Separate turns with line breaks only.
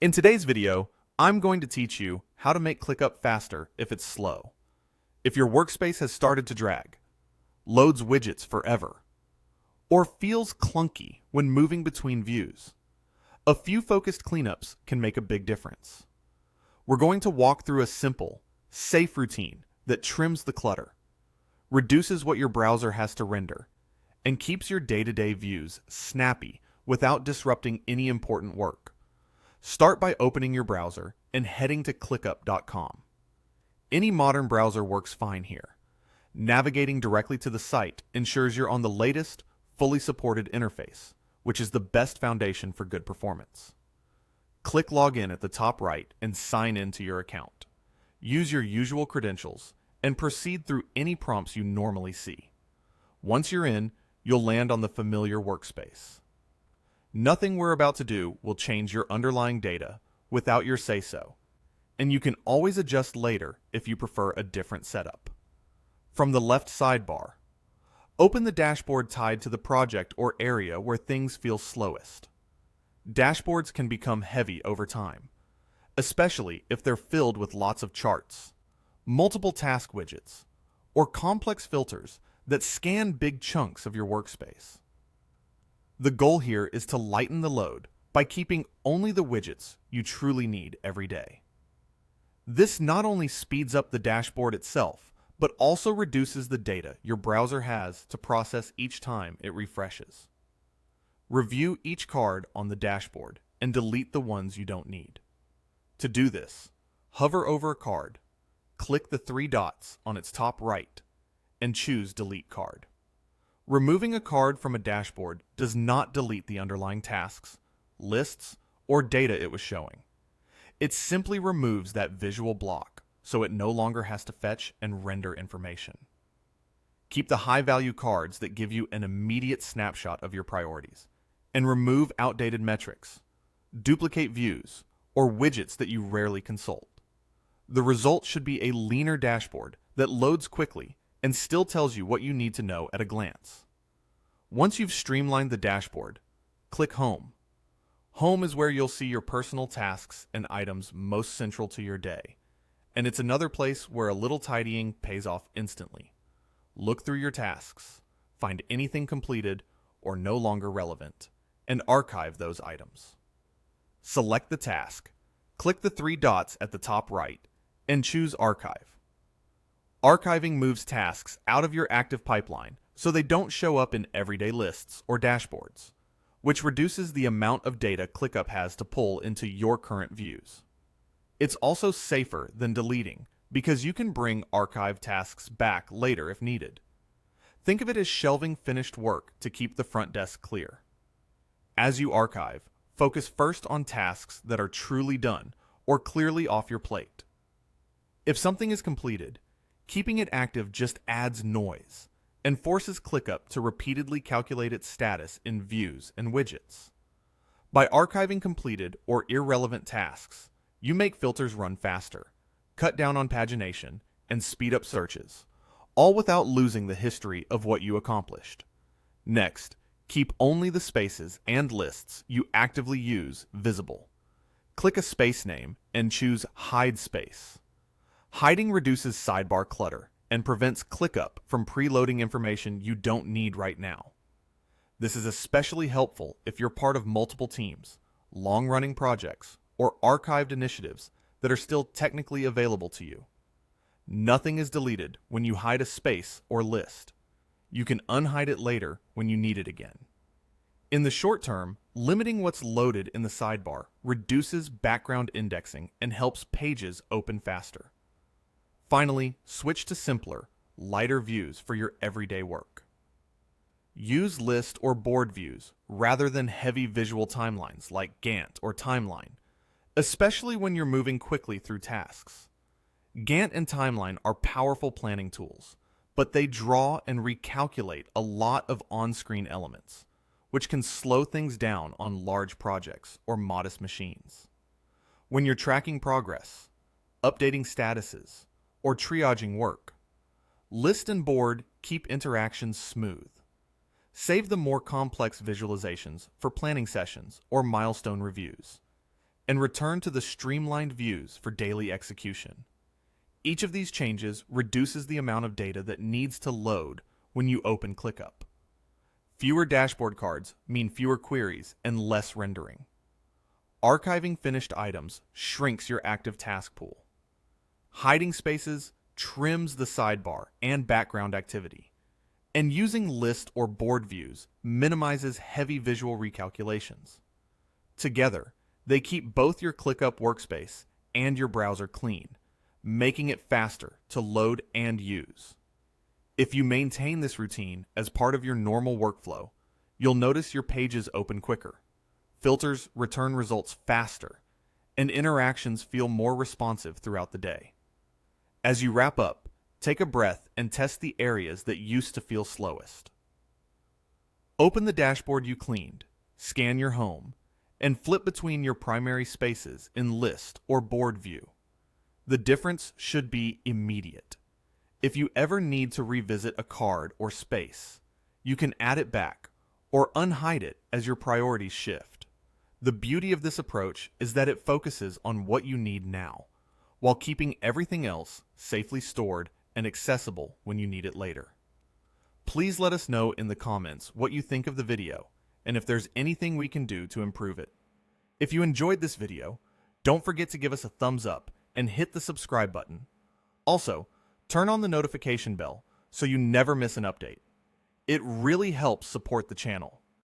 In today's video, I'm going to teach you how to make ClickUp faster if it's slow. If your workspace has started to drag, loads widgets forever, or feels clunky when moving between views, a few focused cleanups can make a big difference. We're going to walk through a simple, safe routine that trims the clutter, reduces what your browser has to render, and keeps your day-to-day views snappy without disrupting any important work. Start by opening your browser and heading to ClickUp.com. Any modern browser works fine here. Navigating directly to the site ensures you're on the latest, fully supported interface, which is the best foundation for good performance. Click Login at the top right and sign in to your account. Use your usual credentials and proceed through any prompts you normally see. Once you're in, you'll land on the familiar workspace. Nothing we're about to do will change your underlying data without your say-so, and you can always adjust later if you prefer a different setup. From the left sidebar, open the dashboard tied to the project or area where things feel slowest. Dashboards can become heavy over time, especially if they're filled with lots of charts, multiple task widgets, or complex filters that scan big chunks of your workspace. The goal here is to lighten the load by keeping only the widgets you truly need every day. This not only speeds up the dashboard itself, but also reduces the data your browser has to process each time it refreshes. Review each card on the dashboard and delete the ones you don't need. To do this, hover over a card, click the three dots on its top right, and choose Delete Card. Removing a card from a dashboard does not delete the underlying tasks, lists, or data it was showing. It simply removes that visual block so it no longer has to fetch and render information. Keep the high-value cards that give you an immediate snapshot of your priorities, and remove outdated metrics, duplicate views, or widgets that you rarely consult. The result should be a leaner dashboard that loads quickly and still tells you what you need to know at a glance. Once you've streamlined the dashboard, click Home. Home is where you'll see your personal tasks and items most central to your day, and it's another place where a little tidying pays off instantly. Look through your tasks, find anything completed or no longer relevant, and archive those items. Select the task, click the three dots at the top right, and choose Archive. Archiving moves tasks out of your active pipeline so they don't show up in everyday lists or dashboards, which reduces the amount of data ClickUp has to pull into your current views. It's also safer than deleting because you can bring archived tasks back later if needed. Think of it as shelving finished work to keep the front desk clear. As you archive, focus first on tasks that are truly done or clearly off your plate. If something is completed, keeping it active just adds noise and forces ClickUp to repeatedly calculate its status in views and widgets. By archiving completed or irrelevant tasks, you make filters run faster, cut down on pagination, and speed up searches, all without losing the history of what you accomplished. Next, keep only the spaces and lists you actively use visible. Click a space name and choose Hide Space. Hiding reduces sidebar clutter and prevents ClickUp from preloading information you don't need right now. This is especially helpful if you're part of multiple teams, long-running projects, or archived initiatives that are still technically available to you. Nothing is deleted when you hide a space or list. You can unhide it later when you need it again. In the short term, limiting what's loaded in the sidebar reduces background indexing and helps pages open faster. Finally, switch to simpler, lighter views for your everyday work. Use list or board views rather than heavy visual timelines like Gantt or Timeline, especially when you're moving quickly through tasks. Gantt and Timeline are powerful planning tools, but they draw and recalculate a lot of on-screen elements, which can slow things down on large projects or modest machines. When you're tracking progress, updating statuses, or triaging work, list and board keep interactions smooth. Save the more complex visualizations for planning sessions or milestone reviews. and return to the streamlined views for daily execution. Each of these changes reduces the amount of data that needs to load when you open ClickUp. Fewer dashboard cards mean fewer queries and less rendering. Archiving finished items shrinks your active task pool. Hiding spaces trims the sidebar and background activity. And using list or board views minimizes heavy visual recalculations. Together, they keep both your ClickUp workspace and your browser clean, making it faster to load and use. If you maintain this routine as part of your normal workflow, you'll notice your pages open quicker, filters return results faster, and interactions feel more responsive throughout the day. As you wrap up, take a breath and test the areas that used to feel slowest. Open the dashboard you cleaned, scan your home, and flip between your primary spaces in list or board view. The difference should be immediate. If you ever need to revisit a card or space, you can add it back or unhide it as your priorities shift. The beauty of this approach is that it focuses on what you need now, while keeping everything else safely stored and accessible when you need it later. Please let us know in the comments what you think of the video and if there's anything we can do to improve it. If you enjoyed this video, don't forget to give us a thumbs up and hit the subscribe button. Also, turn on the notification bell so you never miss an update. It really helps support the channel.